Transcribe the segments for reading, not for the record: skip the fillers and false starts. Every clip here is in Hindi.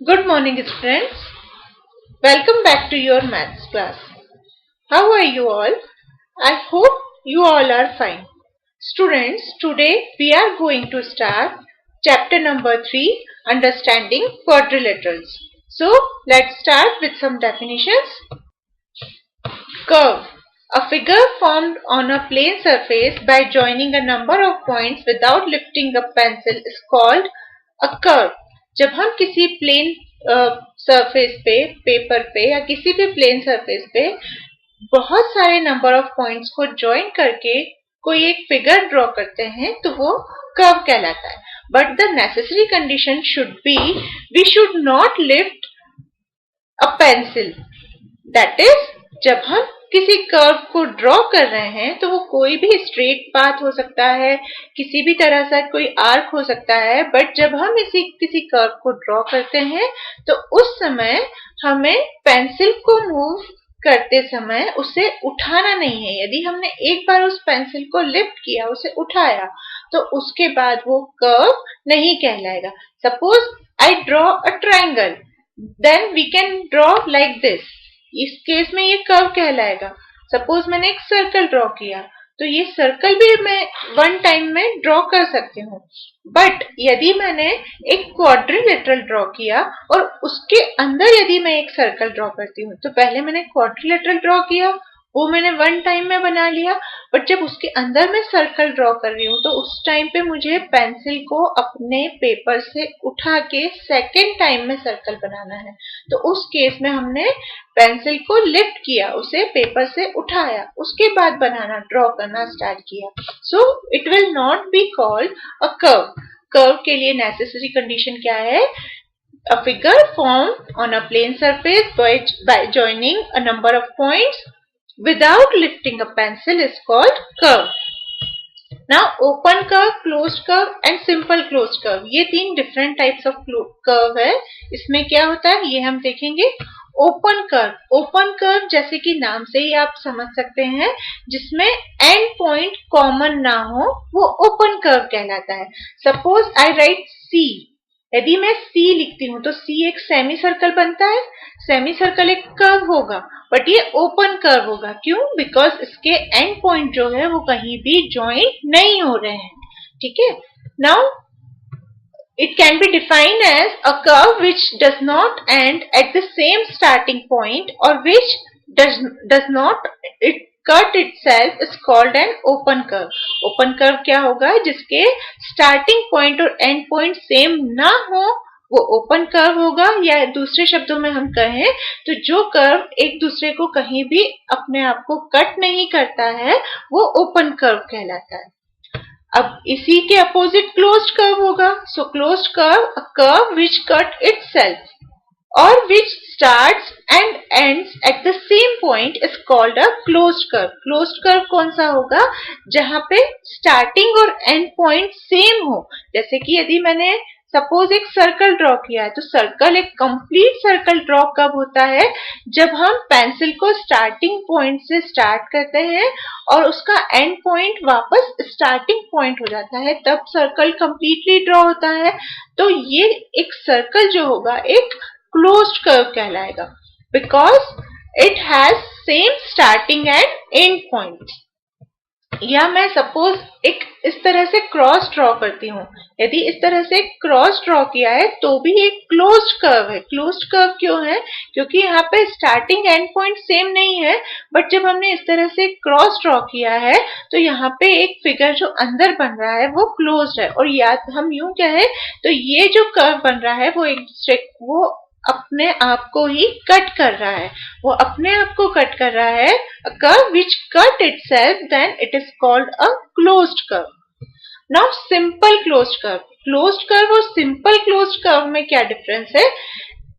Good morning, students. Welcome back to your maths class. How are you all? I hope you all are fine. Students, today we are going to start chapter number 3, Understanding Quadrilaterals. So, let's start with some definitions. Curve. A figure formed on a plane surface by joining a number of points without lifting a pencil is called a curve. जब हम किसी प्लेन सरफेस पे, पेपर पे या किसी भी प्लेन सरफेस पे बहुत सारे नंबर ऑफ पॉइंट्स को ज्वाइन करके कोई एक फिगर ड्रॉ करते हैं तो वो कर्व कहलाता है. But the necessary condition should be we should not lift a pencil. That is, जब हम किसी कर्व को ड्रॉ कर रहे हैं तो वो कोई भी स्ट्रेट पाथ हो सकता है, किसी भी तरह से कोई आर्क हो सकता है. बट जब हम किसी कर्व को ड्रॉ करते हैं तो उस समय हमें पेंसिल को मूव करते समय उसे उठाना नहीं है. यदि हमने एक बार उस पेंसिल को लिफ्ट किया, उसे उठाया, तो उसके बाद वो कर्व नहीं कहलाएगा. Suppose I draw a triangle, then we can draw like this. इस केस में ये कर्व कहलाएगा. सपोज मैंने एक सर्कल ड्रॉ किया तो ये सर्कल भी मैं वन टाइम में ड्रॉ कर सकती हूँ. बट यदि मैंने एक क्वाड्रिलेटरल ड्रॉ किया और उसके अंदर यदि मैं एक सर्कल ड्रॉ करती हूँ तो पहले मैंने क्वाड्रिलेटरल ड्रॉ किया, वो मैंने वन टाइम में बना लिया. बट जब उसके अंदर मैं सर्कल ड्रॉ कर रही हूँ तो उस टाइम पे मुझे पेंसिल को अपने पेपर से उठा के सेकेंड टाइम में सर्कल बनाना है. तो उस केस में हमने पेंसिल को लिफ्ट किया, उसे पेपर से उठाया, उसके बाद बनाना, ड्रॉ करना स्टार्ट किया. So it will not be called a curve. Curve के लिए नेसेसरी कंडीशन क्या है? A figure formed on a plane surface by joining a number of points without lifting a pencil is called curve. Now open curve, closed curve and simple closed curve, ये तीन different types of curve है. इसमें क्या होता है ये हम देखेंगे. ओपन कर्व जैसे कि नाम से ही आप समझ सकते हैं, जिसमें एंड पॉइंट कॉमन ना हो वो ओपन कर्व कहलाता है. सपोज आई राइट सी. यदि मैं सी लिखती हूँ तो सी एक सेमी सर्कल बनता है. सेमी सर्कल एक कर्व होगा बट ये ओपन कर्व होगा. क्यों? बिकॉज इसके एंड पॉइंट जो है वो कहीं भी ज्वाइन नहीं हो रहे हैं. ठीक है. Now it can be defined as a curve which does not end at the same starting point or which does not cut itself is called an open curve. Open curve क्या होगा? जिसके starting point और end point same ना हो वो ओपन कर्व होगा. या दूसरे शब्दों में हम कहें तो जो कर्व एक दूसरे को कहीं भी अपने आप को कट नहीं करता है वो ओपन कर्व कहलाता है. अब इसी के अपोजिट क्लोज्ड कर्व होगा. So closed curve, a curve which cut itself और which starts and ends at the same point is called a closed curve. Closed curve कौन सा होगा? जहां पे स्टार्टिंग और एंड पॉइंट सेम हो. जैसे कि यदि मैंने सपोज एक सर्कल ड्रॉ किया है तो सर्कल, एक कंप्लीट सर्कल ड्रॉ कब होता है? जब हम पेंसिल को स्टार्टिंग पॉइंट से स्टार्ट करते हैं और उसका एंड पॉइंट वापस स्टार्टिंग पॉइंट हो जाता है, तब सर्कल कंप्लीटली ड्रॉ होता है. तो ये एक सर्कल जो होगा एक क्लोज्ड कर्व कहलाएगा because it has same starting and and point. या मैं सपोज एक इस तरह से क्रॉस ड्रॉ करती हूँ. यदि इस तरह से क्रॉस ड्रॉ किया है तो भी एक क्लोज्ड कर्व है. क्लोज्ड कर्व क्यों है? क्योंकि यहाँ पे स्टार्टिंग एंड पॉइंट सेम नहीं है. बट जब हमने इस तरह से क्रॉस ड्रॉ किया है तो यहाँ पे एक फिगर जो अंदर बन रहा है वो क्लोज्ड है. और या हम यूं कहें तो ये जो कर्व बन रहा है वो एक दूसरे वो अपने आप को ही कट कर रहा है. वो अपने आप को कट कर रहा है. A curve which cut itself, then it is called a closed curve. Now simple closed curve. Closed curve और simple closed curve में क्या डिफरेंस है?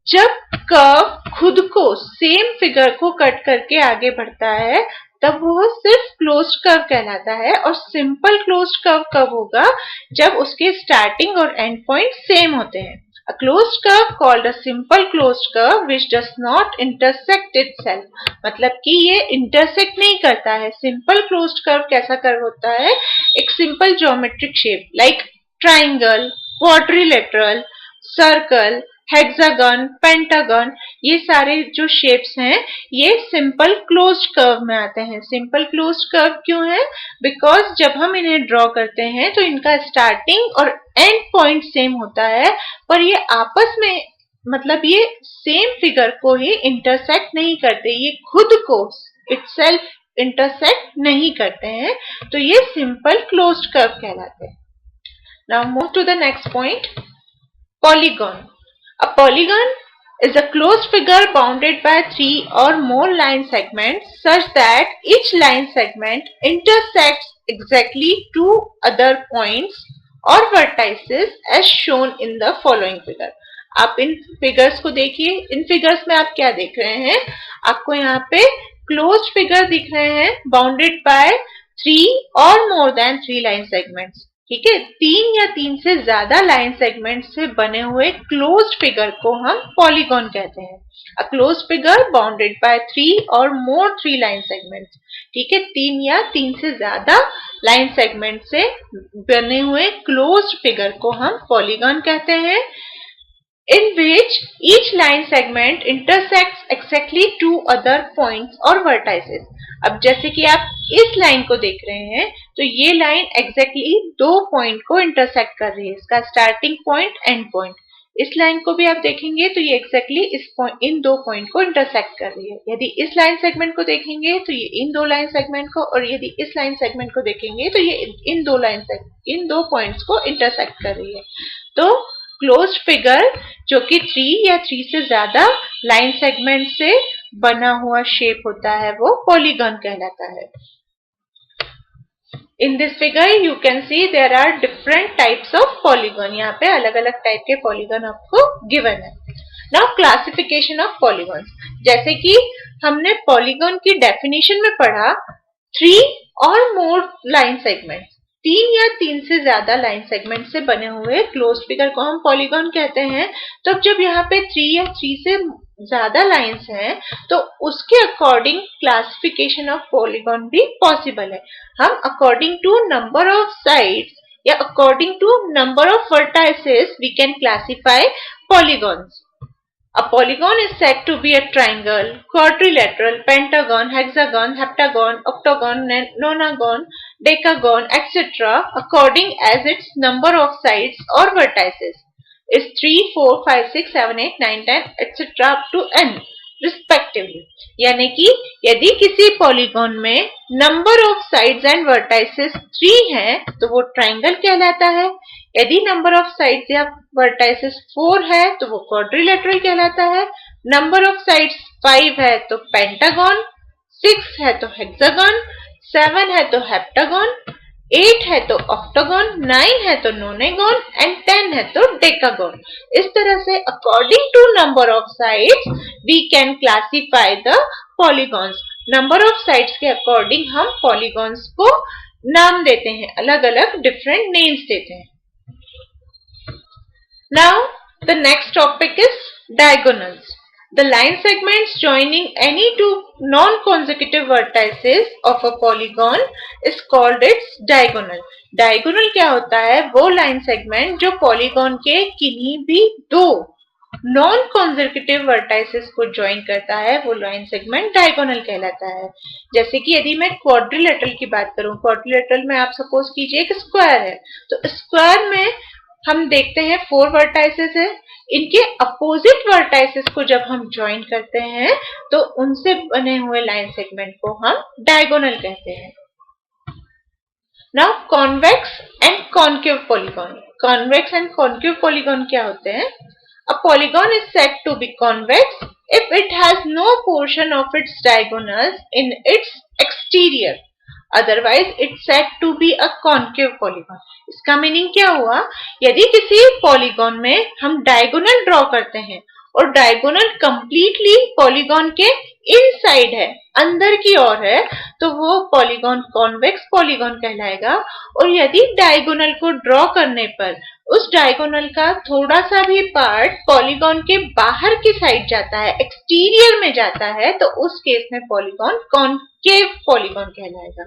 जब कर्व खुद को, सेम फिगर को कट करके आगे बढ़ता है तब वो सिर्फ क्लोज्ड कर्व कहलाता है. और सिंपल क्लोज्ड कर्व कब होगा? जब उसके स्टार्टिंग और एंड पॉइंट सेम होते हैं. A closed curve called a simple closed curve which does not intersect itself. मतलब कि ये intersect नहीं करता है. Simple closed curve कैसा कर्व होता है? एक simple geometric shape like triangle, quadrilateral, circle, hexagon, pentagon, ये सारे जो शेप्स हैं ये सिंपल क्लोज्ड कर्व में आते हैं। सिंपल क्लोज्ड कर्व क्यों है? बिकॉज जब हम इन्हें ड्रॉ करते हैं तो इनका स्टार्टिंग और एंड पॉइंट सेम होता है, पर ये आपस में मतलब ये सेम फिगर को ही इंटरसेक्ट नहीं करते, ये खुद को इटसेल्फ इंटरसेक्ट नहीं करते हैं, तो ये सिंपल क्लोज्ड कर्व कहलाते हैं। Now move to the next point, polygon. A polygon is a closed figure bounded by three or more line segments such that each line segment intersects exactly two other points or vertices as shown in the following figure. आप इन फिगर्स को देखिए, इन फिगर्स में आप क्या देख रहे हैं? आपको यहाँ पे क्लोज्ड फिगर दिख रहे हैं बाउंडेड बाय 3 और मोर देन 3 लाइन सेगमेंट्स। ठीक है, 3 या 3 से ज्यादा लाइन सेगमेंट से बने हुए क्लोज्ड फिगर को हम पॉलीगॉन कहते हैं। A closed figure bounded by 3 और मोर 3 लाइन सेगमेंट्स। ठीक है, 3 या 3 से ज्यादा लाइन सेगमेंट से बने हुए क्लोज्ड फिगर को हम पॉलीगॉन कहते हैं। In which each line segment intersects exactly two other points or vertices. अब जैसे कि आप इस लाइन को देख रहे हैं तो ये लाइन एग्जैक्टली दो पॉइंट को इंटरसेक्ट कर रही है, इसका स्टार्टिंग पॉइंट एंड पॉइंट। इस लाइन को भी आप देखेंगे तो ये एग्जैक्टली इन दो पॉइंट को इंटरसेक्ट कर रही है। यदि इस लाइन सेगमेंट को देखेंगे तो ये इन दो लाइन सेगमेंट को, और यदि इस लाइन सेगमेंट को देखेंगे तो ये इन दो पॉइंट्स को इंटरसेक्ट कर रही है। तो क्लोज्ड फिगर जो कि 3 या 3 से ज्यादा लाइन सेगमेंट से बना हुआ शेप होता है वो पॉलीगॉन कहलाता है। In this figure you can see there are different types of polygon. यहाँ पे अलग अलग टाइप के पॉलीगॉन आपको गिवन है। Now classification of polygons. जैसे कि हमने पॉलीगॉन की डेफिनेशन में पढ़ा 3 or more line segments, 3 या 3 से ज्यादा लाइन सेगमेंट से बने हुए क्लोज्ड फिगर को हम पॉलीगॉन कहते हैं। तो जब यहाँ पे 3 या 3 से ज्यादा लाइंस हैं तो उसके अकॉर्डिंग क्लासिफिकेशन ऑफ पॉलीगॉन भी पॉसिबल है। हम according to number of sides या according to number of vertices we can classify polygons. A polygon is said to be a triangle, quadrilateral, pentagon, hexagon, heptagon, octagon, nonagon, decagon, etc. according as its number of sides or vertices is 3, 4, 5, 6, 7, 8, 9, 10, etc. up to n respectively. यानी कि यदि किसी पॉलीगॉन में number of sides and vertices 3 हैं तो वो ट्राइंगल कहलाता है। यदि नंबर ऑफ साइड्स या वर्टाइसेस 4 है तो वो क्वाड्रिलेटरल कहलाता है। नंबर ऑफ साइड्स 5 है तो पेंटागन, 6 है तो हेक्सागन, 7 है तो हेप्टागन, 8 है तो ऑक्टागन, 9 है तो नोनेगन एंड 10 है तो डेकागन। इस तरह से according to number of sides we can classify the polygons. Number of sides के अकॉर्डिंग हम पॉलीगॉन्स को नाम देते हैं, अलग अलग डिफरेंट नेम्स देते हैं। Now the next topic is diagonals. The line segments joining any two non-consecutive vertices of a polygon is called its diagonal. Diagonal क्या होता है? वो line segment जो polygon के किन्हीं भी दो नॉन कॉन्जर्वेटिव वर्टाइसेस को ज्वाइन करता है वो लाइन सेगमेंट डायगोनल कहलाता है। जैसे कि यदि मैं क्वाड्रिलेटरल की बात करूं, क्वाड्रिलेटरल में आप सपोज कीजिए एक स्क्वायर है, तो स्क्वायर में हम देखते हैं 4 वर्टाइसेस है। इनके अपोजिट वर्टाइसेस को जब हम ज्वाइन करते हैं तो उनसे बने हुए लाइन सेगमेंट को हम डायगोनल कहते हैं। Now convex and concave polygon. Convex and concave polygon क्या होते हैं? A polygon is said to be convex if it has no portion of its diagonals in its exterior. Otherwise, it's said to be a concave polygon. इसका मीनिंग क्या हुआ? यदि किसी पॉलीगॉन में हम डायगोनल ड्रॉ करते हैं और डायगोनल कंप्लीटली पॉलीगॉन के इनसाइड है, अंदर की ओर है, तो वो पॉलीगॉन कॉन्वेक्स पॉलीगॉन कहलाएगा। और यदि डायगोनल को ड्रॉ करने पर उस डायगोनल का थोड़ा सा भी पार्ट पॉलीगॉन के बाहर की साइड जाता है, एक्सटीरियर में जाता है, तो उस केस में पॉलीगॉन कॉन्केव पॉलीगॉन कहलाएगा।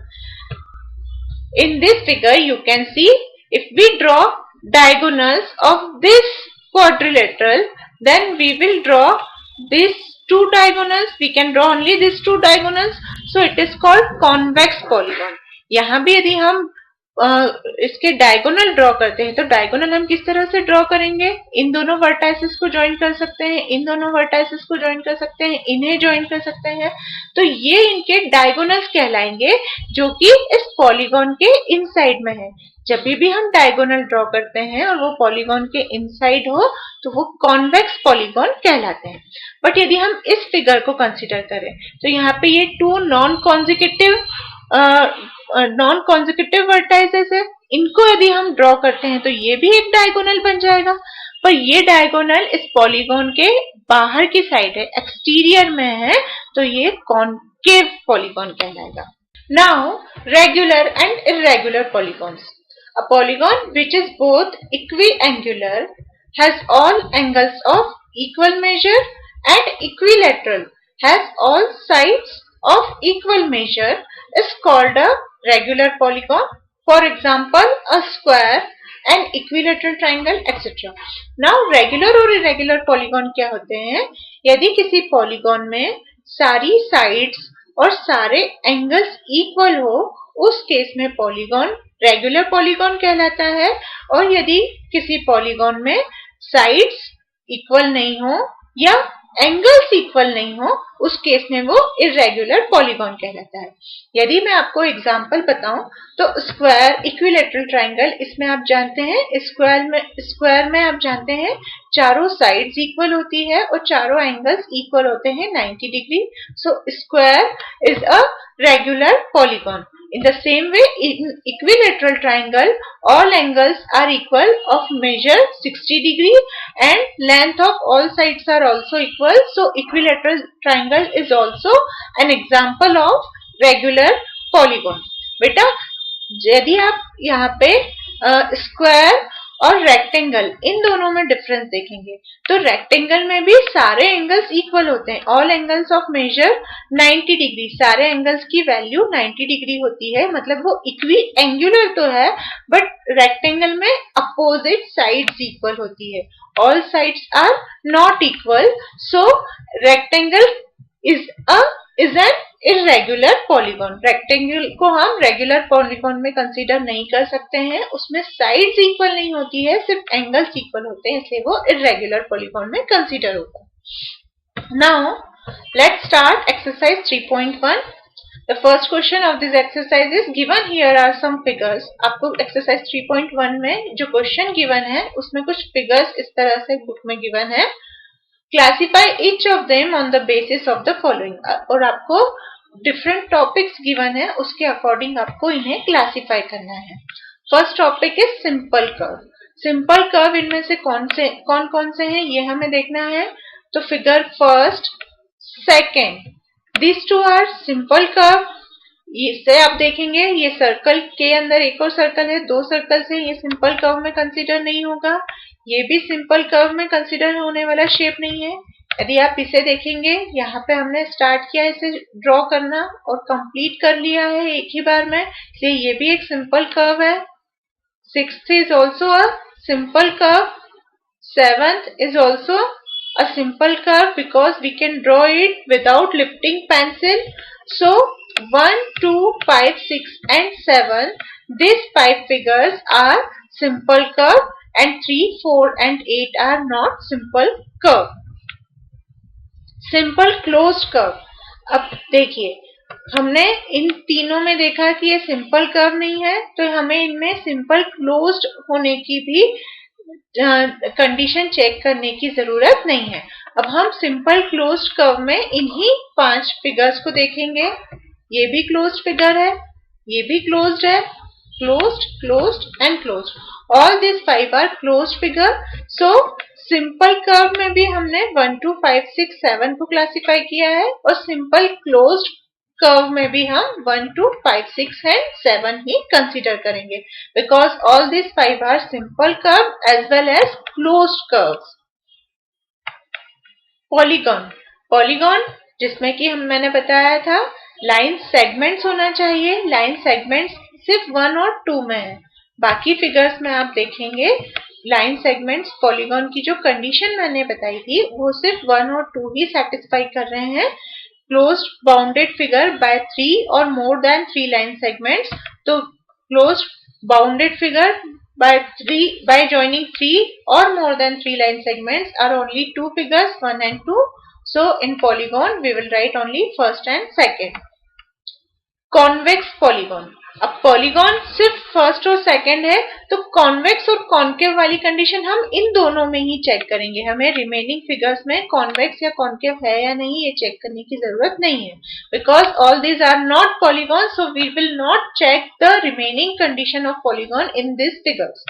In this figure you can see if we draw diagonals of this quadrilateral then we will draw these two diagonals. We can draw only these two diagonals, so it is called convex polygon. यहाँ भी यदि हम इसके डायगोनल ड्रॉ करते हैं तो डायगोनल हम किस तरह से ड्रॉ करेंगे, इन दोनों वर्टाइसेस को ज्वाइन कर सकते हैं, इन दोनों वर्टाइसेस को ज्वाइन कर सकते हैं, इन्हें ज्वाइन कर सकते हैं, तो ये इनके डायगोनल्स कहलाएंगे जो कि इस पॉलीगॉन के इनसाइड में है। जब भी हम डायगोनल ड्रॉ करते हैं और वो पॉलीगॉन के इनसाइड हो तो वो कॉन्वेक्स पॉलीगॉन कहलाते हैं। बट यदि हम इस फिगर को कंसिडर करें तो यहाँ पे ये टू नॉन कॉन्जिक्यूटिव वर्टाइसेस है, इनको यदि हम ड्रॉ करते हैं तो ये भी एक डायगोनल बन जाएगा, पर ये डायगोनल इस पॉलीगॉन के बाहर की साइड है, एक्सटीरियर में है, तो ये कॉन्केव पॉलीगॉन कहलाएगा। Now regular and irregular polygons. A polygon which is both equiangular, has all angles of equal measure, and equilateral, has all sides of equal measure, is called a regular polygon. For example, a square, an equilateral triangle, etc. Now regular और irregular polygon क्या होते हैं? यदि किसी polygon में सारी sides और सारे angles equal हो, उस केस में पॉलीगॉन रेगुलर पॉलीगॉन कहलाता है, और यदि किसी पॉलीगॉन में साइड्स इक्वल नहीं हो या एंगल्स इक्वल नहीं हो, उस केस में वो इर्रेगुलर पॉलीगॉन कहलाता है। यदि मैं आपको एग्जांपल बताऊं तो स्क्वायर, इक्विलेटरल ट्रायंगल, इसमें आप जानते हैं स्क्वायर में आप जानते हैं चारों साइड्स इक्वल होती है और चारों एंगल्स इक्वल होते हैं 90 degree, so square is a regular polygon. In the same way, in equilateral triangle, all angles are equal of measure 60 degree and length of all sides are also equal. So, equilateral triangle is also an example of regular polygon. बेटा यदि आप यहाँ पे स्क्वायर और रेक्टेंगल इन दोनों में डिफरेंस देखेंगे तो रेक्टेंगल में भी सारे एंगल्स इक्वल होते हैं, all angles of measure 90 degree, सारे एंगल्स की वैल्यू 90 डिग्री होती है, मतलब वो इक्वी एंगुलर तो है बट रेक्टेंगल में अपोजिट साइड्स इक्वल होती है, all sides are not equal, so rectangle is an irregular polygon. Rectangle को हम रेगुलर पॉलीगॉन में कंसीडर नहीं कर सकते हैं, उसमें साइड्स इक्वल नहीं होती है, सिर्फ एंगल्स इक्वल होते हैं, इसलिए वो इर्रेगुलर पॉलीगॉन में कंसीडर होता है। Now let's start exercise 3.1। The first question of this exercise is given here are some figures। आपको एक्सरसाइज 3.1 में जो क्वेश्चन गिवन है उसमें कुछ फिगर्स इस तरह से बुक में गिवन है। Classify each of them on the basis of the following, और आपको डिफरेंट टॉपिक्स गिवन है उसके अकॉर्डिंग आपको इन्हें क्लासिफाई करना है। First topic is simple curve. Simple curve इनमें से कौन कौन से हैं ये हमें देखना है। तो figure first, second, this two are simple curve. इससे आप देखेंगे ये सर्कल के अंदर एक और सर्कल है, दो सर्कल से, ये सिंपल कर्व में कंसीडर नहीं होगा, ये भी सिंपल कर्व में कंसीडर होने वाला शेप नहीं है। यदि आप इसे देखेंगे यहाँ पे हमने स्टार्ट किया इसे ड्रॉ करना और कंप्लीट कर लिया है एक ही बार में, इसलिए ये भी एक सिंपल कर्व है। Sixth is also a simple curve, seventh is also a simple curve because we can draw it without lifting pencil. So 1, 2, 5, 6 and 7, these 5 figures are simple curve and 3, 4 and 8 are not simple curve. Simple closed curve। अब देखिए हमने इन तीनों में देखा कि ये सिंपल कर्व नहीं है, तो हमें इनमें सिंपल क्लोज्ड होने की भी कंडीशन चेक करने की जरूरत नहीं है। अब हम सिंपल क्लोज्ड कर्व में इन्हीं 5 फिगर्स को देखेंगे। ये भी क्लोज्ड फिगर है, ये भी क्लोज्ड है, closed, closed and closed. All this 5 are closed figure. So simple curve में भी हमने 1, 2, 5, 6, 7 को क्लासिफाई किया है और सिंपल क्लोज्ड कर्व में भी हम 1, 2, 5, 6 एंड 7 ही कंसीडर करेंगे because all this 5 are simple curve as well as closed curves. Polygon, polygon जिसमें कि मैंने बताया था लाइन सेगमेंट्स होना चाहिए, लाइन सेगमेंट्स सिर्फ 1 और 2 में है, बाकी फिगर्स में आप देखेंगे लाइन सेगमेंट्स पॉलीगॉन की जो कंडीशन मैंने बताई थी वो सिर्फ 1 और 2 ही सेटिस्फाई कर रहे हैं. क्लोज्ड बाउंडेड फिगर बाय 3 और मोर देन 3 लाइन सेगमेंट्स. तो closed bounded figure by joining 3 or more than 3 line segments are only two figures, 1 and 2. So in polygon we will write only first and second. Convex polygon. अब पॉलीगॉन सिर्फ फर्स्ट और सेकंड है, तो कॉन्वेक्स और कॉन्केव वाली कंडीशन हम इन दोनों में ही चेक करेंगे. हमें रिमेनिंग फिगर्स में कॉन्वेक्स या कॉन्केव है या नहीं ये चेक करने की जरूरत नहीं है, because all these are not polygon. So we will not check the remaining condition of polygon in this figures.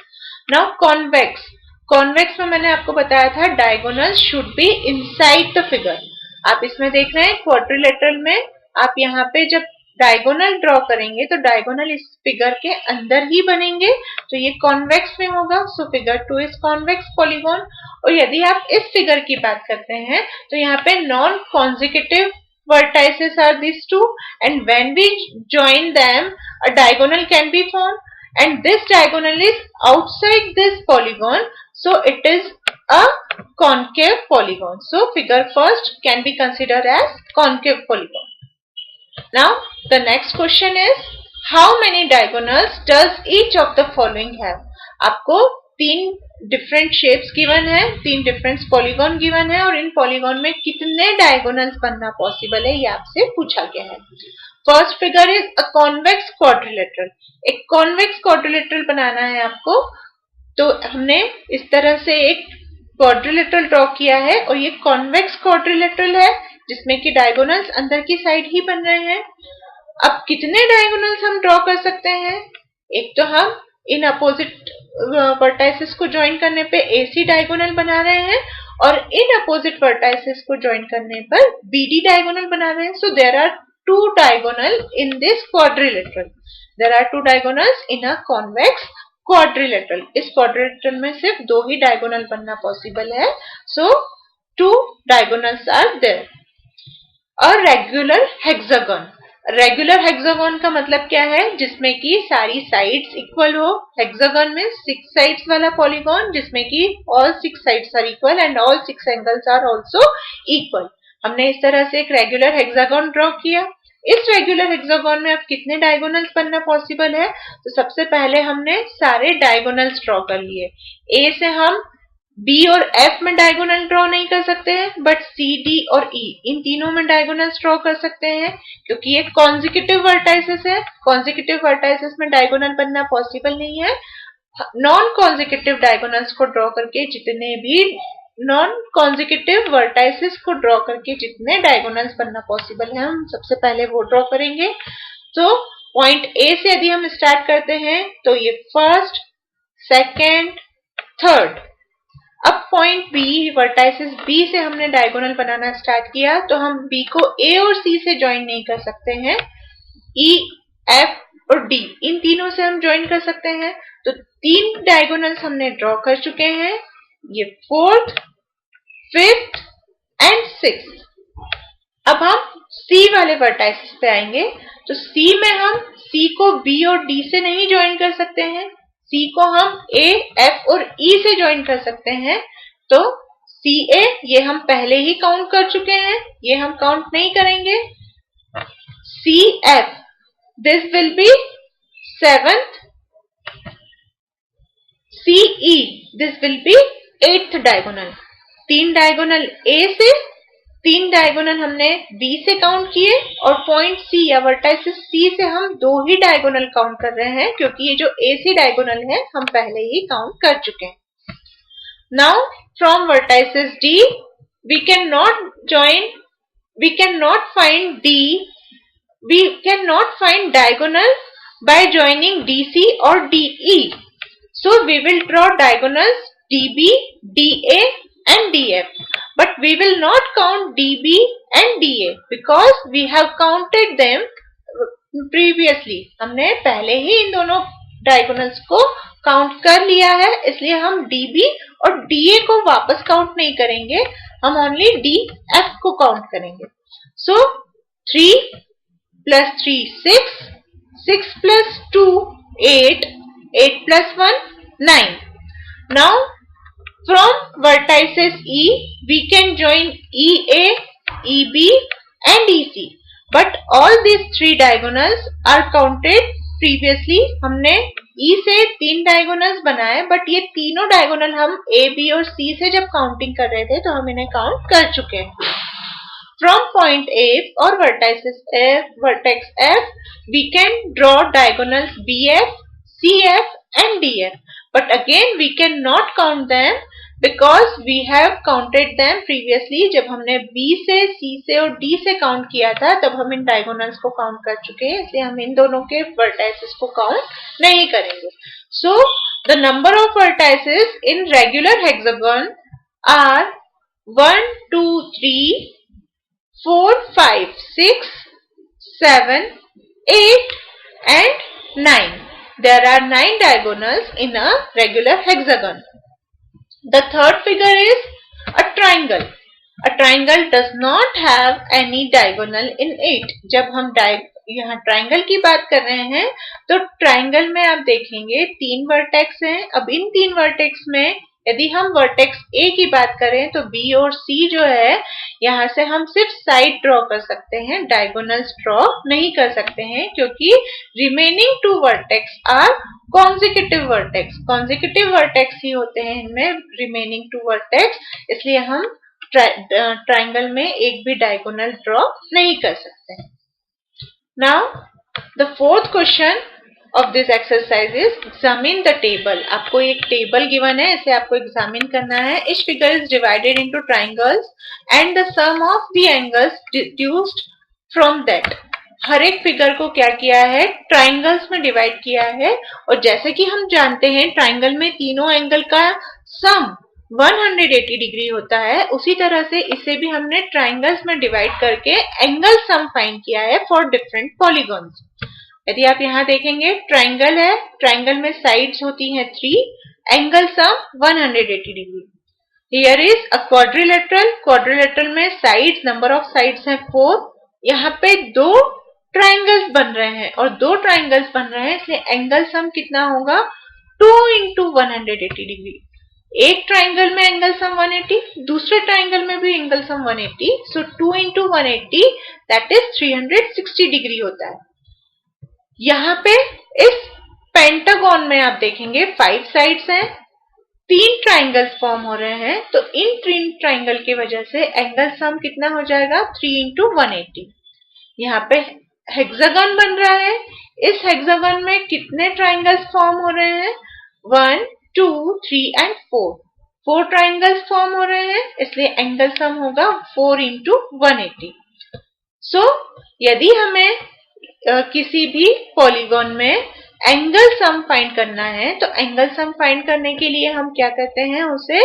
Now convex. Convex में मैंने आपको बताया था diagonal should be inside the figure. आप इसमें देख रहे हैं क्वाड्रिलेटरल में आप यहाँ पे जब डायगोनल ड्रॉ करेंगे तो डायगोनल इस फिगर के अंदर ही बनेंगे, तो ये कॉन्वेक्स में होगा. So figure 2 is convex polygon. और यदि आप इस फिगर की बात करते हैं तो यहाँ पे non consecutive vertices are these two, and when we join them a diagonal can be formed, and this diagonal is outside this polygon, so it is a concave polygon. So figure first can be considered as concave polygon. Now the next question is how many diagonals does each of the following have? आपको 3 डिफरेंट शेप्स गिवन है, 3 डिफरेंट पॉलीगॉन गिवन है और इन पॉलीगॉन में कितने डायगोनल्स बनना पॉसिबल है ये आपसे पूछा गया है. First figure is a convex quadrilateral. एक कॉन्वेक्स क्वाड्रिलेटरल बनाना है आपको, तो हमने इस तरह से एक क्वाड्रिलेटरल ड्रॉ किया है और ये कॉन्वेक्स क्वाड्रिलेटरल है जिसमें कि डायगोनल्स अंदर की साइड ही बन रहे हैं. अब कितने डायगोनल्स हम ड्रॉ कर सकते हैं? एक तो हम इन अपोजिट वर्टाइसेस को ज्वाइन करने पे AC डायगोनल बना रहे हैं और इन अपोजिट वर्टाइसेस को ज्वाइन करने पर BD डायगोनल बना रहे हैं. So there are 2 diagonal in this quadrilateral. There are 2 diagonals in a convex quadrilateral. इस क्वाड्रिलेटरल में सिर्फ 2 ही डायगोनल बनना पॉसिबल है. So 2 diagonals are there. A regular hexagon. Regular hexagon का मतलब क्या है? जिसमें कि सारी साइड्स इक्वल हो. हेक्सागन में 6 साइड्स वाला पॉलीगॉन जिसमें कि all 6 sides are equal and all 6 angles are also equal. हमने इस तरह से एक रेगुलर हेक्सागन ड्रॉ किया. इस रेगुलर हेक्सागन में अब कितने डायगोनल्स बनना पॉसिबल है? तो सबसे पहले हमने सारे डायगोनल्स ड्रॉ कर लिए. ए से हम B और F में डायगोनल ड्रॉ नहीं कर सकते हैं, बट C, D और E इन तीनों में डायगोनल्स ड्रॉ कर सकते हैं क्योंकि ये कॉन्जिक्यूटिव वर्टाइसेस है. कॉन्जिक्यूटिव वर्टाइसेस में डायगोनल बनना पॉसिबल नहीं है. नॉन कॉन्जिक्यूटिव डायगोनल्स को ड्रॉ करके जितने भी नॉन कॉन्जिक्यूटिव वर्टाइसेस को ड्रॉ करके जितने डायगोनल्स बनना पॉसिबल है हम सबसे पहले वो ड्रॉ करेंगे. तो पॉइंट A से यदि हम स्टार्ट करते हैं तो ये फर्स्ट, सेकेंड, थर्ड. अब पॉइंट B, वर्टाइसेस B से हमने डायगोनल बनाना स्टार्ट किया तो हम B को A और C से ज्वाइन नहीं कर सकते हैं. E, F और D इन तीनों से हम ज्वाइन कर सकते हैं. तो 3 डायगोनल्स हमने ड्रॉ कर चुके हैं. ये 4th, 5th एंड 6th. अब हम C वाले वर्टाइसेस पे आएंगे. तो C में हम C को B और D से नहीं ज्वाइन कर सकते हैं. C को हम A, F और E से ज्वाइन कर सकते हैं. तो CA ये हम पहले ही काउंट कर चुके हैं, ये हम काउंट नहीं करेंगे. CF this will be 7th. CE this will be 8th diagonal. 3 diagonal A से, 3 डायगोनल हमने B से काउंट किए और पॉइंट C या वर्टाइसेस C से हम 2 ही डायगोनल काउंट कर रहे हैं क्योंकि ये जो AC डायगोनल है हम पहले ही काउंट कर चुके हैं. Now from vertices D we cannot find diagonal by joining DC or DE. So we will draw diagonals DB, DA and DF. But we will not count DB and DA because we have counted them previously. हमने पहले ही इन दोनों डायगोनल्स को काउंट कर लिया है, इसलिए हम DB और DA को वापस काउंट नहीं करेंगे. हम ओनली DF को काउंट करेंगे. So 3 plus 3 6, 6 plus 2 8, 8 plus 1 9. Now from vertices E, we can join EA, EB and EC. But all these three diagonals are counted previously. हमने E से 3 डायगोनल्स बनाए, बट ये तीनों डायगोनल हम A, B और C से जब काउंटिंग कर रहे थे तो हम इन्हें काउंट कर चुके हैं. From point A or vertex F, we can draw diagonals BF, CF and DF. But again we cannot count them because we have counted them previously. जब हमने B से, C से और D से काउंट किया था तब हम इन डायगोनल्स को काउंट कर चुके हैं, इसलिए हम इन दोनों के वर्टाइसेस को काउंट नहीं करेंगे. So the number of vertices in regular hexagon are 1, 2, 3, 4, 5, 6, 7, 8 and 9. There are 9 diagonals in a regular hexagon. The third figure is a triangle. A triangle does not have any diagonal in it. जब हम यहाँ ट्राइंगल की बात कर रहे हैं तो ट्राइंगल में आप देखेंगे 3 वर्टेक्स हैं. अब इन 3 वर्टेक्स में यदि हम वर्टेक्स ए की बात करें तो बी और सी जो है यहाँ से हम सिर्फ साइड ड्रॉ कर सकते हैं, डायगोनल्स ड्रॉ नहीं कर सकते हैं, क्योंकि remaining 2 vertex are consecutive vertex. Consecutive vertex ही होते हैं इनमें रिमेनिंग 2 वर्टेक्स, इसलिए हम ट्राइंगल में एक भी डायगोनल ड्रॉ नहीं कर सकते. Now the fourth question of this exercise is examine the table. आपको एक टेबल गिवन है, इसे आपको एग्जामिन करना है. Each figure is divided into triangles and the sum of the angles deduced from that. हर एक फिगर को क्या किया है, ट्राइंगल्स में डिवाइड किया है. और जैसे कि हम जानते हैं ट्राइंगल में तीनों एंगल का सम 180 डिग्री होता है, उसी तरह से इसे भी हमने ट्राइंगल्स में डिवाइड करके एंगल सम फाइंड किया है फॉर डिफरेंट पॉलीगॉन्स. यदि आप यहाँ देखेंगे ट्राइंगल है, ट्राइंगल में साइड्स होती हैं 3, angle sum 180 degree. Here is a quadrilateral. Quadrilateral में साइड्स, नंबर ऑफ साइड्स हैं 4. यहाँ पे 2 ट्राइंगल्स बन रहे हैं और 2 ट्राइंगल्स बन रहे हैं, इसलिए एंगल सम कितना होगा 2 into 180 डिग्री. एक ट्राइंगल में एंगल सम 180, दूसरे ट्राइंगल में भी angle sum 180, so 2 into 180 that is 360 degree होता है. यहाँ पे इस पेंटागन में आप देखेंगे 5 साइड्स हैं, 3 ट्राइंगल्स फॉर्म हो रहे हैं, तो इन 3 ट्राइंगल की वजह से एंगल सम कितना हो जाएगा 3 into 180. यहाँ पे हेक्सागन बन रहा है, इस हेक्सागन में कितने ट्राइंगल्स फॉर्म हो रहे हैं 1, 2, 3 and 4. 4 ट्राइंगल्स फॉर्म हो रहे हैं, इसलिए एंगल सम होगा 4 into 180. सो यदि हमें किसी भी पॉलीगॉन में एंगल सम फाइंड करना है तो एंगल सम फाइंड करने के लिए हम क्या करते हैं, उसे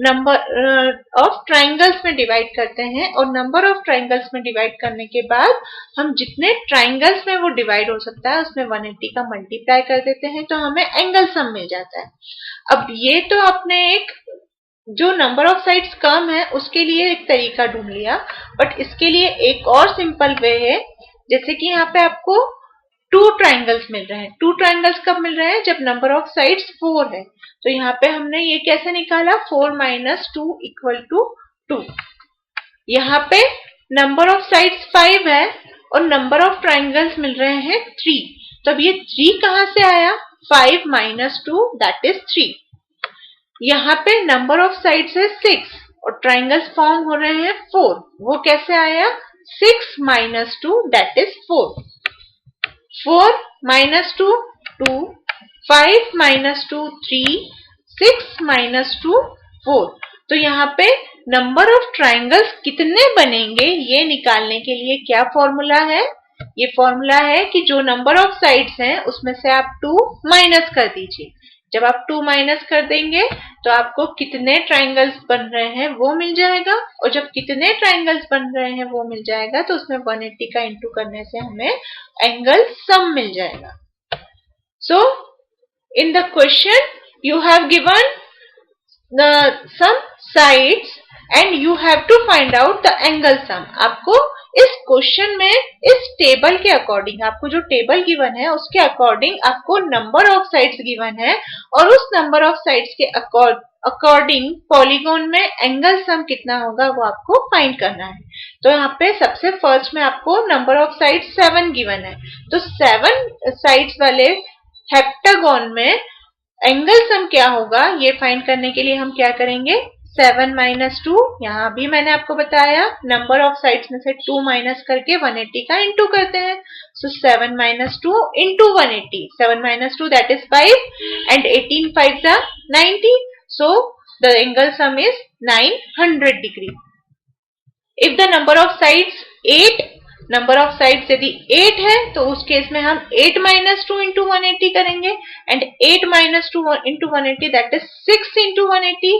नंबर ऑफ ट्राइंगल्स में डिवाइड करते हैं. और नंबर ऑफ ट्राइंगल्स में डिवाइड करने के बाद हम जितने ट्राइंगल्स में वो डिवाइड हो सकता है उसमें 180 का मल्टीप्लाई कर देते हैं, तो हमें एंगल सम मिल जाता है. अब ये तो आपने एक जो नंबर ऑफ साइड्स कम है उसके लिए एक तरीका ढूंढ लिया, बट इसके लिए एक और सिंपल वे है. जैसे कि यहाँ पे आपको 2 ट्राइंगल्स मिल रहे हैं. 2 ट्राइंगल्स कब मिल रहे हैं, जब नंबर ऑफ साइड्स 4 है. तो यहाँ पे हमने ये कैसे निकाला, 4 minus 2 equal to 2. यहाँ पे नंबर ऑफ साइड्स 5 है और नंबर ऑफ ट्राइंगल्स मिल रहे हैं 3. तो अब ये 3 कहाँ से आया, 5 minus 2 that is 3. यहाँ पे नंबर ऑफ साइड्स है 6 और ट्राइंगल्स फॉर्म हो रहे हैं 4. वो कैसे आया, 6 minus 2 that is 4. 4 minus 2 2, 5 minus 2 3, 6 minus 2 4. तो यहाँ पे नंबर ऑफ ट्राइंगल्स कितने बनेंगे ये निकालने के लिए क्या फॉर्मूला है, ये फॉर्मूला है कि जो नंबर ऑफ साइड्स हैं उसमें से आप 2 माइनस कर दीजिए. जब आप 2 माइनस कर देंगे तो आपको कितने ट्राइंगल्स बन रहे हैं वो मिल जाएगा, और जब कितने ट्राइंगल्स बन रहे हैं वो मिल जाएगा तो उसमें 180 का इंटू करने से हमें एंगल सम मिल जाएगा. So in the question you have given some sides and you have to find out the angle sum. आपको इस क्वेश्चन में इस टेबल के अकॉर्डिंग, आपको जो टेबल गिवन है उसके अकॉर्डिंग आपको नंबर ऑफ साइड्स गिवन है और उस नंबर ऑफ साइड्स के अकॉर्डिंग पॉलीगॉन में एंगल सम कितना होगा वो आपको फाइंड करना है। तो यहाँ पे सबसे फर्स्ट में आपको नंबर ऑफ साइड्स 7 गिवन है, तो 7 साइड्स वाले हेप्टागोन में एंगल सम क्या होगा ये फाइंड करने के लिए हम क्या करेंगे, 7 माइनस 2, यहाँ भी मैंने आपको बताया नंबर ऑफ साइड्स में से 2 माइनस करके 180 का इंटू करते हैं। सो 7 minus 2 into 180, 7 minus 2 that is 5 and 18 5 are 90. So the angle sum is 900 degree. If the number of sides 8, number of sides यदि 8 है तो उस केस में हम 8 माइनस 2 इंटू 180 करेंगे and 8 minus 2 into 180 that is 6 into 180,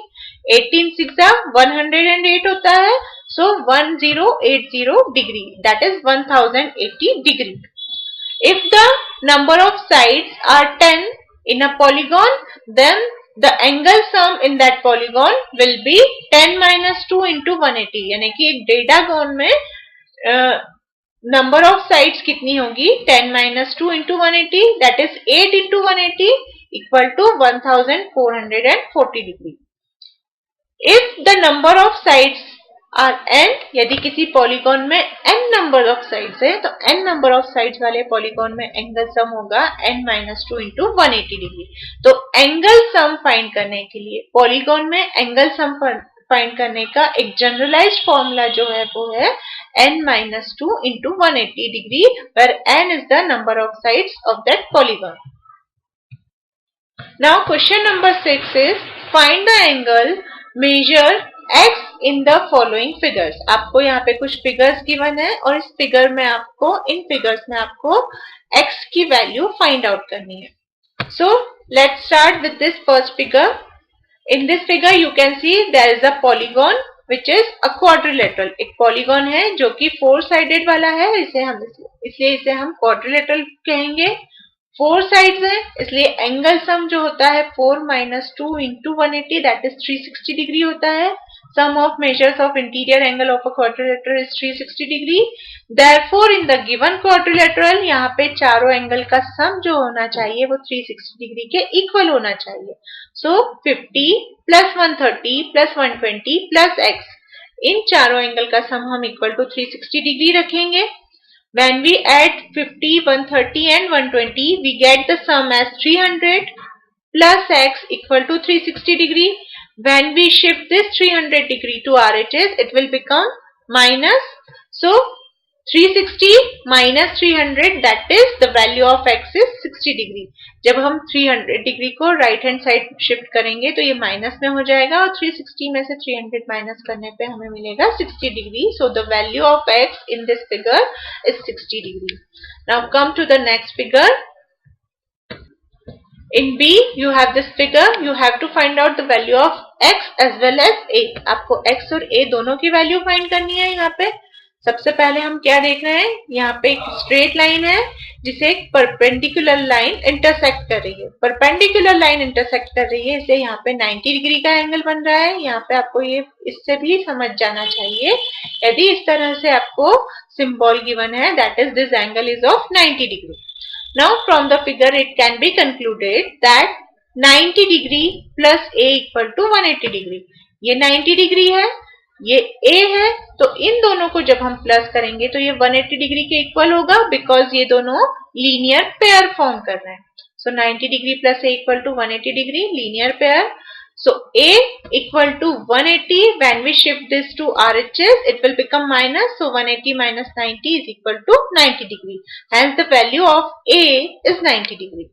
18 6 108 होता है। सो 1080 degree that is 1080 degree. If the number of sides are 10 in a polygon, then the angle sum in that polygon will be 10 minus 2 into 180, यानी कि एक डेटागोन में नंबर ऑफ साइड्स कितनी होगी, 10 minus 2 into 180 that is 8 into 180 equal to 1440 degree. If the number of sides are n, यदि किसी पॉलीगॉन में n नंबर ऑफ साइड्स है तो n नंबर ऑफ साइड्स वाले पॉलीगॉन में एंगल सम होगा n minus 2 into 180 डिग्री। तो एंगल सम फाइंड करने के लिए पॉलीगॉन में एंगल सम फाइंड करने का एक जनरलाइज्ड फॉर्मूला जो है वो है n minus 2 into 180 degree, where n is the number of sides of that polygon. Now question number 6 is find the angle, measure x in the following figures. आपको यहाँ पे कुछ फिगर्स गिवन है और इस फिगर में आपको, इन फिगर्स में आपको x की वैल्यू फाइंड आउट करनी है। So let's start with this first figure. In this figure you can see there is a polygon which is a quadrilateral. एक पॉलीगॉन है जो कि 4 साइडेड वाला है, इसलिए इसे हम क्वाड्रिलेटरल कहेंगे। 4 साइड्स है इसलिए एंगल सम जो होता है 4 minus 2 into 180 that is 360 degree होता है। Sum of measures of interior angle of a quadrilateral is 360 degree. Therefore in the given quadrilateral यहाँ पे चारों एंगल का सम जो होना चाहिए वो 360 डिग्री के इक्वल होना चाहिए। So 50 plus 130 plus 120 plus x, इन चारों एंगल का सम हम इक्वल टू 360 डिग्री रखेंगे। When we add 50, 130 and 120 we get the sum as 300 plus x equal to 360 degree. When we shift this 300 degree to RHS, it will become minus. So 360 minus 300 that is the value of x is 60 degree. जब हम 300 डिग्री को राइट हैंड साइड शिफ्ट करेंगे तो ये माइनस में हो जाएगा और 360 में से 300 माइनस करने पे हमें मिलेगा 60 degree. So the value of x in this figure is 60 degree. Now come to the next figure. In B, you have this figure. You have to find out the value of x as well as a. आपको x और a दोनों की वैल्यू फाइंड करनी है। यहाँ पे सबसे पहले हम क्या देख रहे हैं, यहाँ पे एक स्ट्रेट लाइन है जिसे एक परपेंडिकुलर लाइन इंटरसेक्ट कर रही है। परपेंडिकुलर लाइन इंटरसेक्ट कर रही है इसलिए यहाँ पे 90 डिग्री का एंगल बन रहा है। यहाँ पे आपको ये इससे भी समझ जाना चाहिए, यदि इस तरह से आपको सिंबल गिवन है that is this angle is of 90 degree. Now from the figure it can be concluded that 90 degree plus a equal to 180 degree. ये 90 डिग्री है, ये a है, तो इन दोनों को जब हम प्लस करेंगे तो ये 180 डिग्री के इक्वल होगा बिकॉज ये दोनों लीनियर पेयर फॉर्म कर रहे हैं. So 90 degree plus a equal to 180 degree linear pair. So a equal to 180. When we shift this to RHS, it will become minus. So 180 minus 90 is equal to 90 degree. Hence the value of a is 90 degree.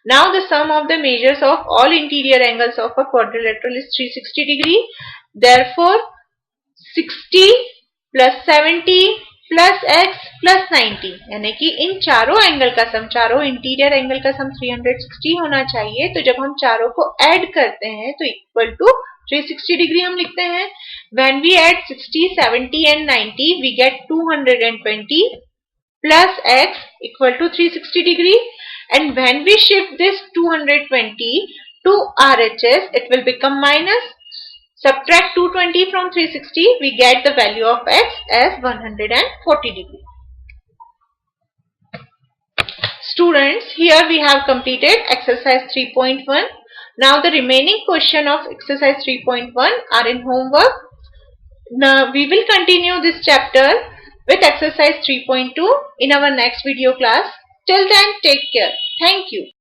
Now the sum of the measures of all interior angles of a quadrilateral is 360 degree. Therefore 60 plus 70 plus x plus 90, यानी कि इन चारों एंगल का सम, चारों इंटीरियर एंगल का सम 360 होना चाहिए. तो जब हम चारों को ऐड करते हैं तो इक्वल टू 360 डिग्री हम लिखते हैं. When we add 60, 70 and 90 we get 220 plus x equal to 360 degree. And when we shift this 220 to RHS it will become minus. Subtract 220 from 360, we get the value of x as 140 degree. Students, here we have completed exercise 3.1. Now the remaining question of exercise 3.1 are in homework. Now we will continue this chapter with exercise 3.2 in our next video class. Till then, take care. Thank you.